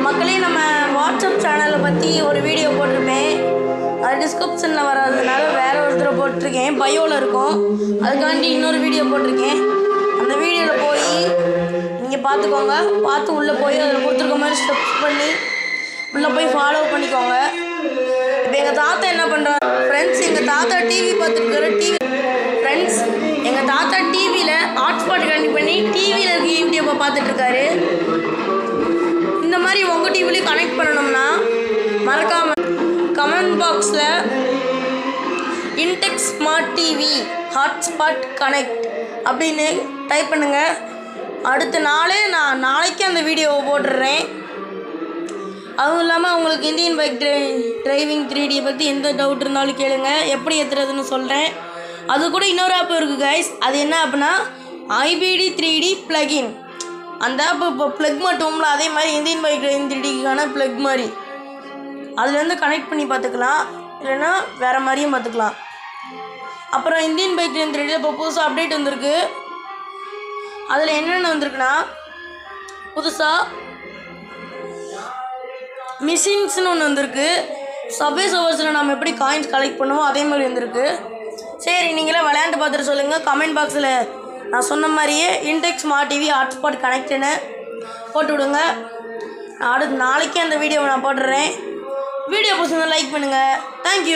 மக்களே, நம்ம வாட்ஸ்அப் சேனலை பற்றி ஒரு வீடியோ போட்டிருப்பேன். அது டிஸ்கிரிப்ஷனில் வராததுனால வேறு ஒருத்தரை போட்டிருக்கேன், பயோவில் இருக்கும். அதுக்காண்டி இன்னொரு வீடியோ போட்டிருக்கேன். அந்த வீடியோவில் போய் நீங்கள் பார்த்துக்கோங்க. பார்த்து உள்ளே போய் அதில் கொடுத்துருக்க மாதிரி ஸ்டெப்ஸ் பண்ணி உள்ளே போய் ஃபாலோ பண்ணிக்கோங்க. இப்போ எங்கள் தாத்தா என்ன பண்ணுறாரு ஃப்ரெண்ட்ஸ், எங்கள் தாத்தா டிவி பார்த்துருக்காரு. ஃப்ரெண்ட்ஸ், எங்கள் தாத்தா டிவியில் ஹாட்ஸ்பாட் கனெக்ட் பண்ணி டிவியில் இருக்க யூடியூப்பை பார்த்துட்ருக்காரு. இந்த மாதிரி உங்கள் டிவிலையும் கனெக்ட் பண்ணணும்னா மறக்காமல் கமெண்ட் பாக்ஸில் index smart TV hotspot connect அப்படின்னு டைப் பண்ணுங்கள். அடுத்த நாளே நான் நாளைக்கு அந்த வீடியோவை போட்டுடுறேன். அதுவும் இல்லாமல் உங்களுக்கு இந்தியன் பைக் டிரைவிங் 3D பற்றி எந்த டவுட் இருந்தாலும் கேளுங்க, எப்படி ஏற்றுறதுன்னு சொல்கிறேன். அது கூட இன்னொரு ஆப் இருக்குது கைஸ். அது என்ன ஆப்னா IBD 3D ப்ளகின். அந்த ஆப் இப்போ ப்ளக் மட்டும்ல, அதே மாதிரி இந்தியன் பைக் டிரைவிங் 3Dக்கான ப்ளக் மாதிரி அதுலேருந்து கனெக்ட் பண்ணி பார்த்துக்கலாம், இல்லைன்னா வேறு மாதிரியும் பார்த்துக்கலாம். அப்புறம் இந்தியன் பைக் டிரைவிங் 3D இப்போ புதுசாக அப்டேட் வந்திருக்கு. அதில் என்னென்ன வந்திருக்குன்னா, புதுசாக மிஷின்ஸ்னு ஒன்று வந்திருக்கு. சப்வே சர்வர்ஸில் நம்ம எப்படி காயின்ஸ் கலெக்ட் பண்ணுவோம் அதே மாதிரி வந்திருக்கு. சரி, நீங்களே விளையாண்டு பார்த்துட்டு சொல்லுங்கள். கமெண்ட் பாக்ஸில் நான் சொன்ன மாதிரியே இன்டெக்ஸ் ஸ்மார்ட் டிவி ஹாட்ஸ்பாட் கனெக்டுன்னு போட்டு விடுங்க. அடுத்து நாளைக்கே அந்த வீடியோவை நான் போட்டுடுறேன். வீடியோ பிடிச்சிருந்தா லைக் பண்ணுங்கள். தேங்க்யூ.